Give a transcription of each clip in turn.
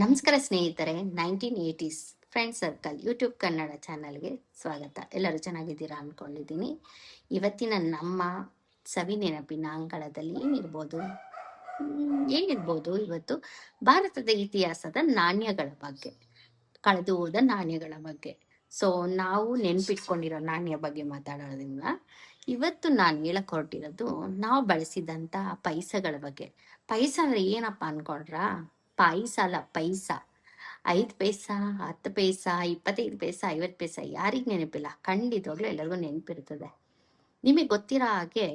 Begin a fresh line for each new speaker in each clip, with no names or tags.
ನಮಸ್ಕಾರ ಸ್ನೇಹಿತರೆ, 1980s friend circle YouTube Kannada ಚಾನಲ್ಗೆ ಸ್ವಾಗತ. ಎಲ್ಲರೂ ಚೆನ್ನಾಗಿದ್ದೀರಾ ಅಂದ್ಕೊಂಡಿದ್ದೀನಿ. ಇವತ್ತಿನ ನಮ್ಮ ಸವಿ ನೆನಪಿನ ಅಂಗಳದಲ್ಲಿ ಏನಿರ್ಬೋದು ಇವತ್ತು ಭಾರತದ ಇತಿಹಾಸದ ನಾಣ್ಯಗಳ ಬಗ್ಗೆ, ಕಳೆದು ಹೋದ ನಾಣ್ಯಗಳ ಬಗ್ಗೆ. ಸೊ ನಾವು ನೆನ್ಪಿಟ್ಕೊಂಡಿರೋ ನಾಣ್ಯ ಬಗ್ಗೆ ಮಾತಾಡೋದ್ರಿಂದ ಇವತ್ತು ನಾನು ಹೇಳಕ್ ಹೊರಟಿರೋದು ನಾವು ಬಳಸಿದಂಥ ಪೈಸಗಳ ಬಗ್ಗೆ. ಪೈಸಾ ಅಂದ್ರೆ ಏನಪ್ಪ ಅನ್ಕೊಂಡ್ರಾ? ಪಾಯಸ ಅಲ್ಲ, ಪೈಸಾ. 5 ಪೈಸಾ, 10 ಪೈಸಾ, 25 ಪೈಸಾ, 50 ಪೈಸಾ, ಯಾರಿಗೆ ನೆನಪಿಲ್ಲ? ಖಂಡಿತವಾಗ್ಲೂ ಎಲ್ಲರಿಗೂ ನೆನಪಿರ್ತದೆ. ನಿಮಗೆ ಗೊತ್ತಿರೋ ಹಾಗೆ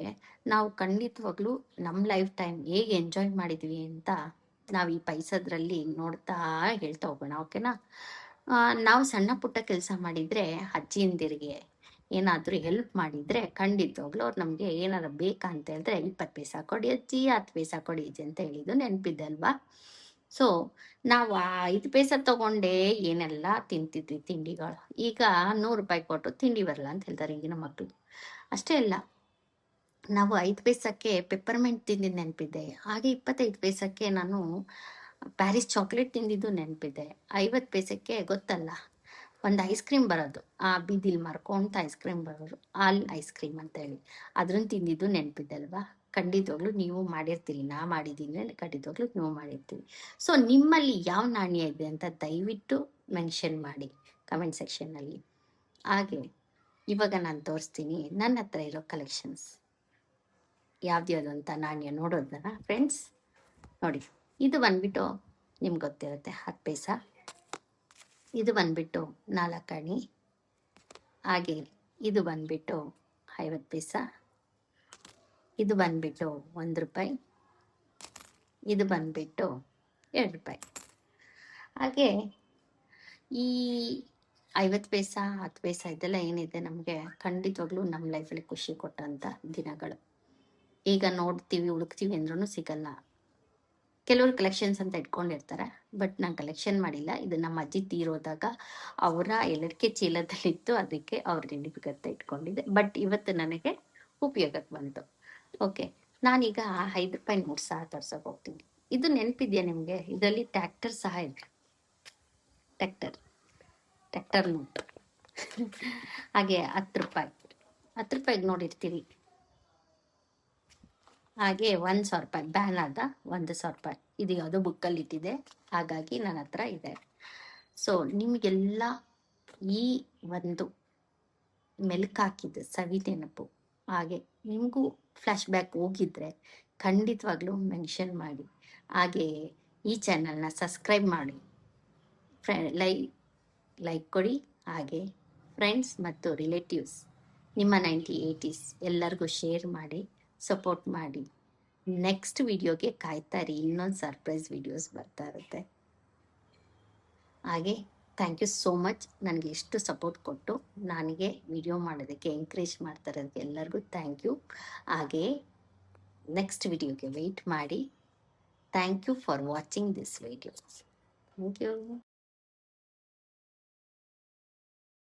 ನಾವು ಖಂಡಿತವಾಗ್ಲೂ ನಮ್ಮ ಲೈಫ್ ಟೈಮ್ ಹೇಗೆ ಎಂಜಾಯ್ ಮಾಡಿದ್ವಿ ಅಂತ ನಾವು ಈ ಪೈಸದ್ರಲ್ಲಿ ನೋಡ್ತಾ ಹೇಳ್ತಾ ಹೋಗೋಣ, ಓಕೆನಾ? ನಾವು ಸಣ್ಣ ಪುಟ್ಟ ಕೆಲಸ ಮಾಡಿದ್ರೆ, ಅಜ್ಜಿಯಂದಿರಿಗೆ ಏನಾದರೂ ಹೆಲ್ಪ್ ಮಾಡಿದ್ರೆ ಖಂಡಿತವಾಗ್ಲೂ ಅವ್ರು ನಮಗೆ ಏನಾದ್ರು ಬೇಕಾ ಅಂತ ಹೇಳಿದ್ರೆ 20 ಪೈಸಾ ಕೊಡಿ ಅಜ್ಜಿ, 10 ಪೈಸಾ ಕೊಡಿ ಅಜ್ಜಿ ಅಂತ ಹೇಳಿದ್ದು ನೆನಪಿದೆ ಅಲ್ವಾ? ಸೊ ನಾವು ಆ 5 ಪೈಸಾ ತಗೊಂಡೇ ಏನೆಲ್ಲ ತಿಂತಿದ್ವಿ ತಿಂಡಿಗಳು. ಈಗ 100 ರೂಪಾಯಿ ಕೊಟ್ಟು ತಿಂಡಿ ಬರಲ್ಲ ಅಂತ ಹೇಳ್ತಾರೆ ಈಗಿನ ಮಕ್ಕಳು. ಅಷ್ಟೇ ಅಲ್ಲ, ನಾವು 5 ಪೈಸಕ್ಕೆ ಪೆಪ್ಪರ್ಮೆಂಟ್ ತಿಂದಿದ್ದು ನೆನಪಿದೆ. ಹಾಗೆ 25 ಪೈಸಕ್ಕೆ ನಾನು ಪ್ಯಾರಿಸ್ ಚಾಕ್ಲೇಟ್ ತಿಂದಿದ್ದು ನೆನಪಿದೆ. 50 ಪೈಸಕ್ಕೆ ಗೊತ್ತಲ್ಲ, ಒಂದು ಐಸ್ ಕ್ರೀಮ್ ಬರೋದು, ಆ ಬೀದಿಲಿ ಮಾರ್ಕೊಂತ ಐಸ್ ಕ್ರೀಮ್ ಬರೋರು, ಹಾಲ್ ಐಸ್ ಕ್ರೀಮ್ ಅಂತ ಹೇಳಿ, ಅದ್ರನ್ನ ತಿಂದಿದ್ದು ನೆನಪಿದೆ ಅಲ್ವಾ? ಖಂಡಿತವಾಗ್ಲೂ ನೀವು ಮಾಡಿರ್ತೀರಿ, ನಾ ಮಾಡಿದ್ದೀನಿ, ಖಂಡಿತವಾಗ್ಲೂ ನೀವು ಮಾಡಿರ್ತೀರಿ. ಸೊ ನಿಮ್ಮಲ್ಲಿ ಯಾವ ನಾಣ್ಯ ಇದೆ ಅಂತ ದಯವಿಟ್ಟು ಮೆನ್ಷನ್ ಮಾಡಿ ಕಮೆಂಟ್ ಸೆಕ್ಷನ್ನಲ್ಲಿ. ಹಾಗೆ ಇವಾಗ ನಾನು ತೋರಿಸ್ತೀನಿ ನನ್ನ ಹತ್ರ ಇರೋ ಕಲೆಕ್ಷನ್ಸ್ ಯಾವ್ದ್ಯಾವ್ದು ಅಂತ ನಾಣ್ಯ ನೋಡೋದನ್ನ ಫ್ರೆಂಡ್ಸ್. ನೋಡಿ, ಇದು ಬಂದ್ಬಿಟ್ಟು ನಿಮ್ಗೆ ಗೊತ್ತಿರುತ್ತೆ 10 ಪೈಸಾ, ಇದು ಬಂದ್ಬಿಟ್ಟು 4 ಆಣಿ, ಹಾಗೆ ಇದು ಬಂದ್ಬಿಟ್ಟು 50 ಪೈಸಾ, ಇದು ಬಂದ್ಬಿಟ್ಟು 1 ರೂಪಾಯಿ, ಇದು ಬಂದ್ಬಿಟ್ಟು 2 ರೂಪಾಯಿ. ಹಾಗೆ ಈ 50 ಪೈಸಾ 10 ಪೈಸಾ ಇದೆಲ್ಲ ಏನಿದೆ ನಮಗೆ ಖಂಡಿತವಾಗ್ಲೂ ನಮ್ಮ ಲೈಫಲ್ಲಿ ಖುಷಿ ಕೊಟ್ಟಂಥ ದಿನಗಳು. ಈಗ ನೋಡ್ತೀವಿ ಹುಡುಕ್ತೀವಿ ಅಂದ್ರೂ ಸಿಗಲ್ಲ. ಕೆಲವರು ಕಲೆಕ್ಷನ್ಸ್ ಅಂತ ಇಟ್ಕೊಂಡಿರ್ತಾರೆ, ಬಟ್ ನಾನು ಕಲೆಕ್ಷನ್ ಮಾಡಿಲ್ಲ. ಇದು ನಮ್ಮ ಅಜ್ಜಿ ತೀರೋದಾಗ ಅವರ ಎಲ್ಲಡಿಕೆ ಚೀಲದಲ್ಲಿತ್ತು, ಅದಕ್ಕೆ ಅವ್ರ ನೆನಪಿಗಂತ ಇಟ್ಕೊಂಡಿದ್ದೆ. ಬಟ್ ಇವತ್ತು ನನಗೆ ಉಪಯೋಗಕ್ಕೆ ಬಂತು. ಓಕೆ, ನಾನೀಗ 5 ರೂಪಾಯಿ ನೋಟ್ ಸಹ ತೋರ್ಸೋಕೆ ಹೋಗ್ತೀನಿ. ಇದು ನೆನಪಿದೆಯಾ ನಿಮಗೆ? ಇದರಲ್ಲಿ ಟ್ರ್ಯಾಕ್ಟರ್ ಸಹ ಇದೆ, ಟ್ರ್ಯಾಕ್ಟರ್ ನೋಟ್. ಹಾಗೆ 10 ರೂಪಾಯಿಗೆ ನೋಡಿರ್ತೀರಿ. ಹಾಗೆ 1,000 ರೂಪಾಯಿ ಬ್ಯಾನ್ ಆದ 1,000 ರೂಪಾಯಿ, ಇದು ಯಾವುದೋ ಬುಕ್ಕಲ್ಲಿ ಇಟ್ಟಿದೆ, ಹಾಗಾಗಿ ನನ್ನ ಹತ್ರ ಇದೆ. ಸೊ ನಿಮಗೆಲ್ಲ ಈ ಒಂದು ಮೆಲುಕಾಕಿದ್ದು ಸವಿ ನೆನಪು, ಹಾಗೆ ನಿಮಗೂ ಫ್ಲ್ಯಾಶ್ ಬ್ಯಾಕ್ ಹೋಗಿದ್ರೆ ಖಂಡಿತವಾಗ್ಲೂ ಮೆನ್ಷನ್ ಮಾಡಿ. ಹಾಗೆ ಈ ಚಾನಲ್ನ ಸಬ್ಸ್ಕ್ರೈಬ್ ಮಾಡಿ, ಲೈಕ್ ಕೊಡಿ. ಹಾಗೆ ಫ್ರೆಂಡ್ಸ್ ಮತ್ತು ರಿಲೇಟಿವ್ಸ್, ನಿಮ್ಮ 1980s ಎಲ್ಲರಿಗೂ ಶೇರ್ ಮಾಡಿ, ಸಪೋರ್ಟ್ ಮಾಡಿ. ನೆಕ್ಸ್ಟ್ ವಿಡಿಯೋಗೆ ಕಾಯ್ತಾ ಇರಿ, ಇನ್ನೊಂದು ಸರ್ಪ್ರೈಸ್ ವಿಡಿಯೋಸ್ ಬರ್ತಾ ಇರುತ್ತೆ. ಹಾಗೆ ಥ್ಯಾಂಕ್ ಯು ಸೋ ಮಚ್, ನನಗೆ ಎಷ್ಟು ಸಪೋರ್ಟ್ ಕೊಟ್ಟು ನನಗೆ ವಿಡಿಯೋ ಮಾಡೋದಕ್ಕೆ ಎಂಕರೇಜ್ ಮಾಡ್ತಾ ಇರೋದಕ್ಕೆ ಎಲ್ಲರಿಗೂ ಥ್ಯಾಂಕ್ ಯು. ಹಾಗೆ ನೆಕ್ಸ್ಟ್ ವಿಡಿಯೋಗೆ ವೆಯ್ಟ್ ಮಾಡಿ. Thank you for watching this video. Thank you.